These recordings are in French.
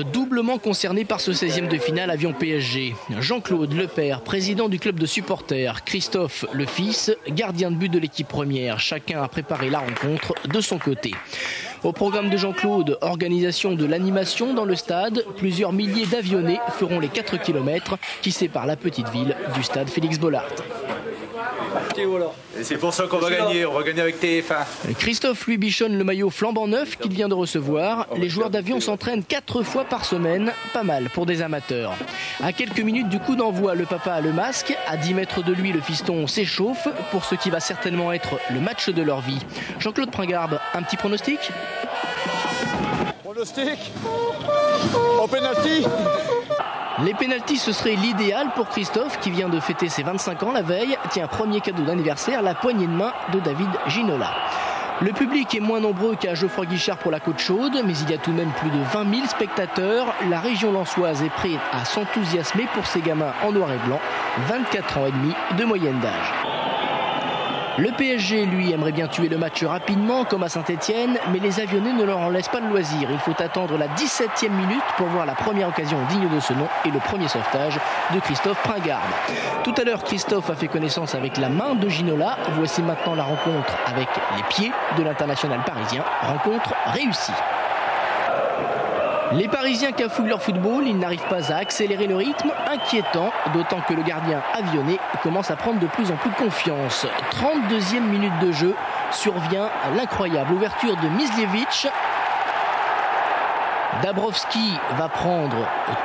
Doublement concerné par ce 16e de finale Avion PSG. Jean-Claude, le père, président du club de supporters. Christophe, le fils, gardien de but de l'équipe première. Chacun a préparé la rencontre de son côté. Au programme de Jean-Claude, organisation de l'animation dans le stade. Plusieurs milliers d'avionnés feront les 4 km qui séparent la petite ville du stade Félix Bollard. Et c'est pour ça qu'on va gagner, on va gagner avec TF1. Christophe lui bichonne le maillot flambant neuf qu'il vient de recevoir. Les joueurs d'Avion s'entraînent 4 fois par semaine, pas mal pour des amateurs. À quelques minutes du coup d'envoi, le papa a le masque. À 10 mètres de lui, le fiston s'échauffe pour ce qui va certainement être le match de leur vie. Jean-Claude Pringarbe, un petit pronostic ? Pronostic au pénalty. Les pénaltys, ce serait l'idéal pour Christophe qui vient de fêter ses 25 ans la veille. Tiens, premier cadeau d'anniversaire, la poignée de main de David Ginola. Le public est moins nombreux qu'à Geoffroy Guichard pour la Côte Chaude, mais il y a tout de même plus de 20 000 spectateurs. La région lensoise est prête à s'enthousiasmer pour ces gamins en noir et blanc, 24 ans et demi de moyenne d'âge. Le PSG, lui, aimerait bien tuer le match rapidement, comme à Saint-Etienne, mais les avionnés ne leur en laissent pas le loisir. Il faut attendre la 17e minute pour voir la première occasion digne de ce nom et le premier sauvetage de Christophe Pringarbe. Tout à l'heure, Christophe a fait connaissance avec la main de Ginola. Voici maintenant la rencontre avec les pieds de l'international parisien. Rencontre réussie. Les Parisiens cafouillent leur football, ils n'arrivent pas à accélérer le rythme, inquiétant, d'autant que le gardien avionné commence à prendre de plus en plus confiance. 32e minute de jeu, survient l'incroyable ouverture de Mislievich. Dabrowski va prendre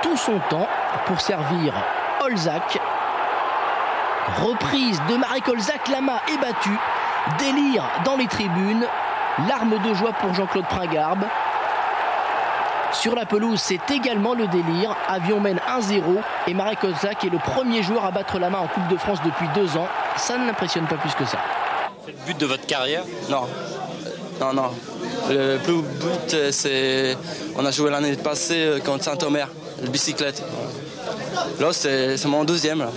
tout son temps pour servir Olzak. Reprise de Marek Olzak, Lama est battu. Délire dans les tribunes, larmes de joie pour Jean-Claude Pringarbe. Sur la pelouse, c'est également le délire. Avion mène 1-0 et Marek Olzak est le premier joueur à battre la main en Coupe de France depuis 2 ans. Ça ne l'impressionne pas plus que ça. C'est le but de votre carrière ? Non. Le plus but, c'est... On a joué l'année passée contre Saint-Omer, le bicyclette. Là, c'est mon 2e. Là.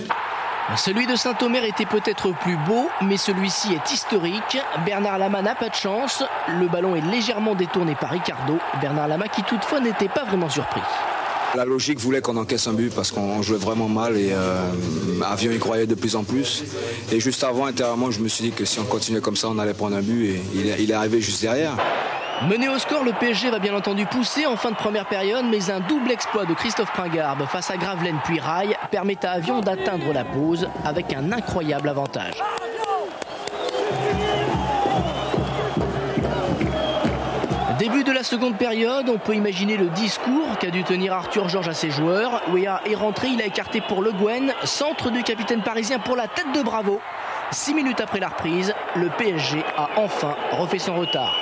Celui de Saint-Omer était peut-être plus beau, mais celui-ci est historique. Bernard Lama n'a pas de chance. Le ballon est légèrement détourné par Ricardo. Bernard Lama qui toutefois n'était pas vraiment surpris. La logique voulait qu'on encaisse un but parce qu'on jouait vraiment mal et Avion y croyait de plus en plus. Et juste avant, intérieurement, je me suis dit que si on continuait comme ça, on allait prendre un but et il est arrivé juste derrière. Mené au score, le PSG va bien entendu pousser en fin de première période, mais un double exploit de Christophe Pringarbe face à Gravelaine puis Rail permet à Avion d'atteindre la pause avec un incroyable avantage. Début de la seconde période, on peut imaginer le discours qu'a dû tenir Arthur Georges à ses joueurs. Wea est rentré, il a écarté pour Le Guen, centre du capitaine parisien pour la tête de Bravo. 6 minutes après la reprise, le PSG a enfin refait son retard.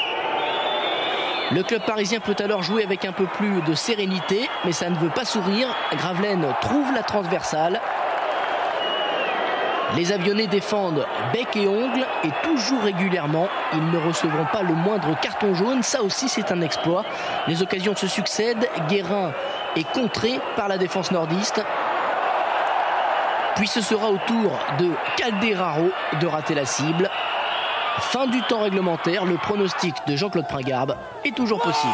Le club parisien peut alors jouer avec un peu plus de sérénité, mais ça ne veut pas sourire. Gravelaine trouve la transversale. Les avionnés défendent bec et ongle et toujours régulièrement. Ils ne recevront pas le moindre carton jaune. Ça aussi, c'est un exploit. Les occasions se succèdent. Guérin est contré par la défense nordiste. Puis ce sera au tour de Calderaro de rater la cible. Fin du temps réglementaire, le pronostic de Jean-Claude Pringarbe est toujours possible.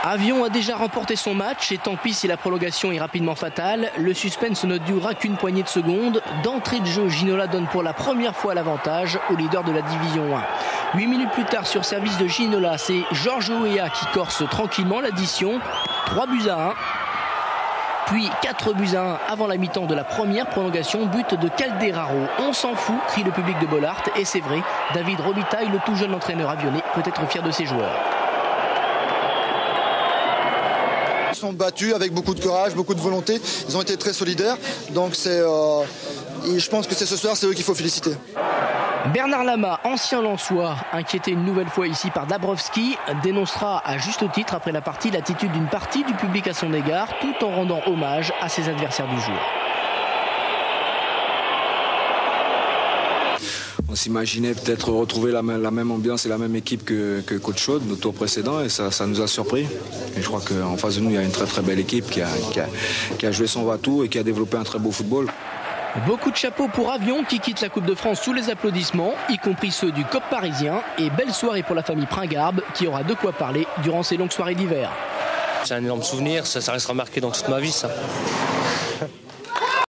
Avion a déjà remporté son match et tant pis si la prolongation est rapidement fatale. Le suspense ne durera qu'une poignée de secondes. D'entrée de jeu, Ginola donne pour la première fois l'avantage au leader de la Division 1. 8 minutes plus tard, sur service de Ginola, c'est Georges Weah qui corse tranquillement l'addition. 3-1. Puis 4-1 avant la mi-temps de la première prolongation, but de Calderaro. On s'en fout, crie le public de Bollard. Et c'est vrai, David Robitaille, le tout jeune entraîneur avionné, peut être fier de ses joueurs. Ils sont battus avec beaucoup de courage, beaucoup de volonté. Ils ont été très solidaires. Donc je pense que ce soir, c'est eux qu'il faut féliciter. Bernard Lama, ancien Lensois, inquiété une nouvelle fois ici par Dabrowski, dénoncera à juste titre après la partie l'attitude d'une partie du public à son égard, tout en rendant hommage à ses adversaires du jour. On s'imaginait peut-être retrouver la même ambiance et la même équipe que Côte Chaude, nos tours précédents, et ça nous a surpris. Et je crois qu'en face de nous, il y a une très très belle équipe qui a joué son va-tout et qui a développé un très beau football. Beaucoup de chapeaux pour Avion qui quitte la Coupe de France sous les applaudissements, y compris ceux du COP parisien. Et belle soirée pour la famille Pringarbe qui aura de quoi parler durant ces longues soirées d'hiver. C'est un énorme souvenir, ça restera marqué dans toute ma vie ça.